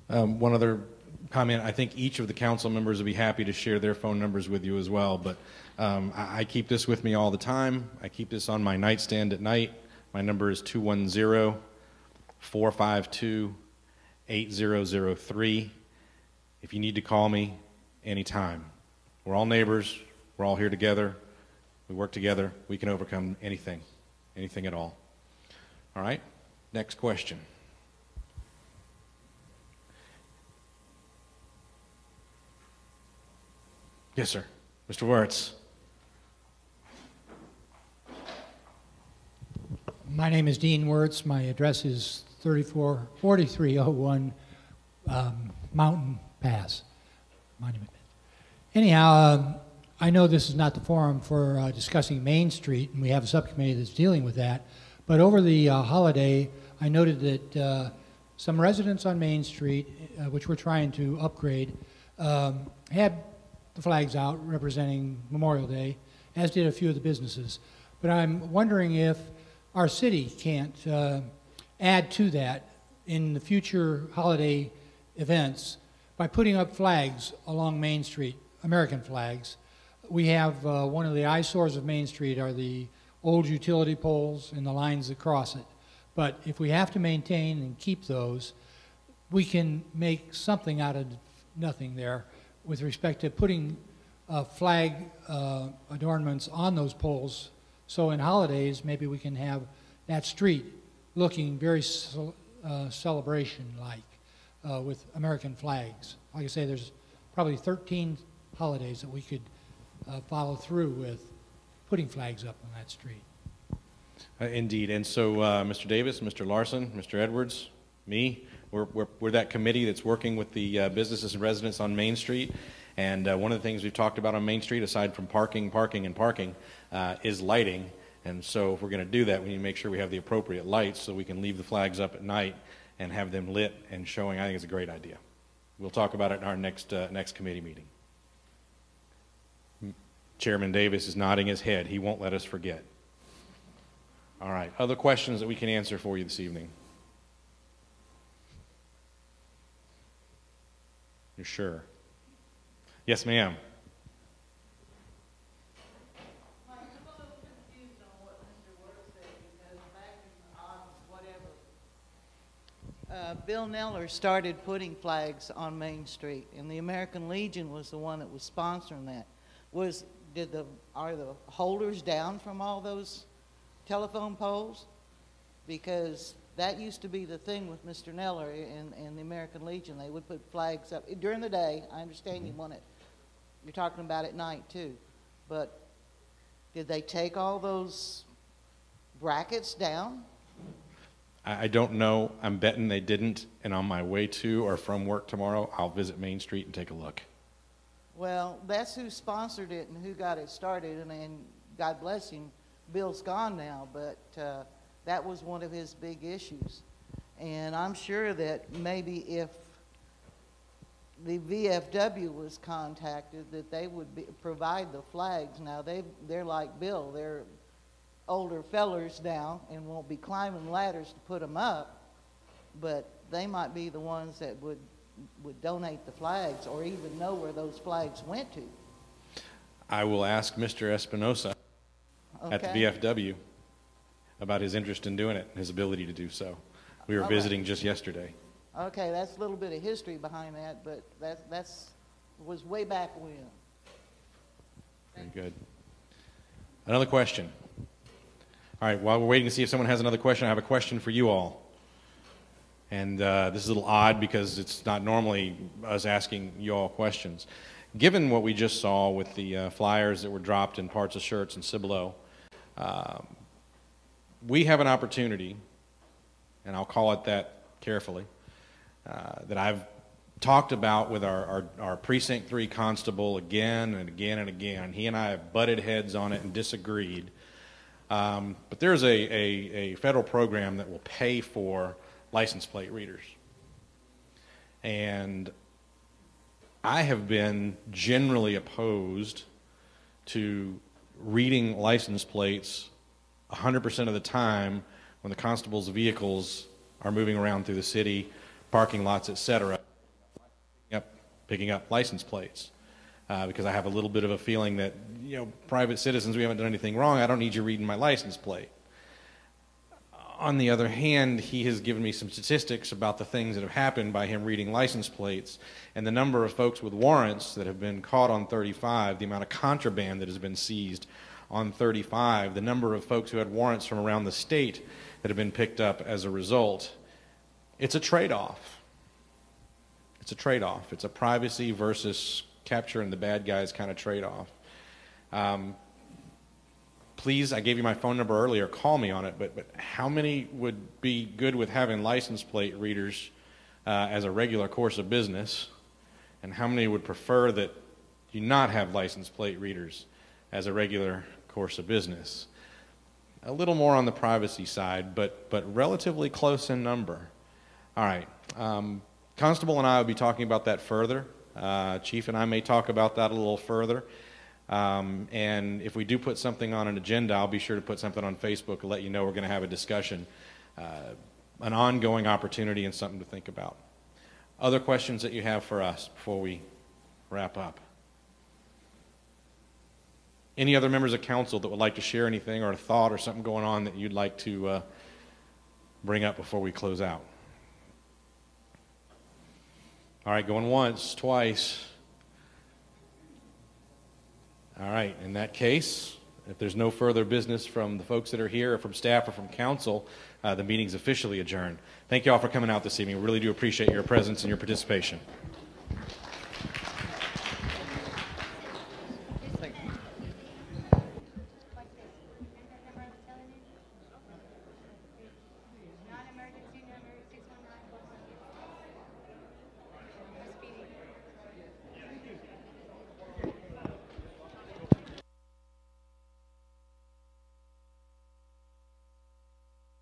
One other comment, I think each of the council members would be happy to share their phone numbers with you as well, but I keep this with me all the time. I keep this on my nightstand at night. My number is 210-452-8003. If you need to call me, anytime. We're all neighbors. We're all here together. We work together. We can overcome anything, anything at all. All right, next question. Yes, sir. Mr. Wertz. My name is Dean Wertz. My address is 4301 Mountain Pass Monument. Anyhow, I know this is not the forum for discussing Main Street, and we have a subcommittee that's dealing with that. But over the holiday, I noted that some residents on Main Street, which we're trying to upgrade, had the flags out representing Memorial Day, as did a few of the businesses. But I'm wondering if our city can't add to that in the future holiday events by putting up flags along Main Street, American flags. We have one of the eyesores of Main Street are the old utility poles and the lines that cross it. But if we have to maintain and keep those, we can make something out of nothing there with respect to putting flag adornments on those poles. So in holidays, maybe we can have that street looking very celebration-like with American flags. Like I say, there's probably 13 holidays that we could follow through with putting flags up on that street. Indeed. And so Mr. Davis, Mr. Larson, Mr. Edwards, me, we're that committee that's working with the businesses and residents on Main Street. And one of the things we've talked about on Main Street, aside from parking, is lighting. And so if we're going to do that, we need to make sure we have the appropriate lights so we can leave the flags up at night and have them lit and showing. I think it's a great idea. We'll talk about it in our next committee meeting. Chairman Davis is nodding his head. He won't let us forget. All right. Other questions that we can answer for you this evening? You're sure? Yes, ma'am. Bill Neller started putting flags on Main Street, and the American Legion was the one that was sponsoring that. Are the holders down from all those telephone poles? Because that used to be the thing with Mr. Neller and the American Legion. They would put flags up during the day. I understand you want it. You're talking about at night too, but did they take all those brackets down? I don't know. I'm betting they didn't. And on my way to or from work tomorrow, I'll visit Main Street and take a look. Well, that's who sponsored it and who got it started, and God bless him, Bill's gone now, but that was one of his big issues. And I'm sure that maybe if the VFW was contacted, that they would provide the flags. Now, they're like Bill. They're older fellers now and won't be climbing ladders to put them up, but they might be the ones that would donate the flags or even know where those flags went to. I will ask Mr. Espinosa at the VFW about his interest in doing it and his ability to do so. We were visiting just yesterday. Okay, that's a little bit of history behind that, but that's was way back when. Very good. Another question. All right, while we're waiting to see if someone has another question, I have a question for you all. And this is a little odd because it's not normally us asking you all questions. Given what we just saw with the flyers that were dropped in parts of Schertz and Cibolo, we have an opportunity, and I'll call it that carefully, that I've talked about with our Precinct 3 constable again and again and again. He and I have butted heads on it and disagreed. But there's a federal program that will pay for license plate readers. And I have been generally opposed to reading license plates 100% of the time when the constable's vehicles are moving around through the city, parking lots, etc., picking up license plates. Because I have a little bit of a feeling that, private citizens, we haven't done anything wrong, I don't need you reading my license plate. On the other hand, he has given me some statistics about the things that have happened by him reading license plates, and the number of folks with warrants that have been caught on 35, the amount of contraband that has been seized on 35, the number of folks who had warrants from around the state that have been picked up as a result. It's a trade-off. It's a trade-off. It's a privacy versus capturing the bad guys kind of trade-off. Please, I gave you my phone number earlier, call me on it, but how many would be good with having license plate readers as a regular course of business, and how many would prefer that you not have license plate readers as a regular course of business? A little more on the privacy side, but relatively close in number. All right, Constable and I will be talking about that further. Chief and I may talk about that a little further. And if we do put something on an agenda, I'll be sure to put something on Facebook and let you know we're going to have a discussion, an ongoing opportunity and something to think about. Other questions that you have for us before we wrap up? Any other members of council that would like to share anything or a thought or something going on that you'd like to bring up before we close out? All right, going once, twice. All right, in that case, if there's no further business from the folks that are here or from staff or from council, the meeting's officially adjourned. Thank you all for coming out this evening. We really do appreciate your presence and your participation.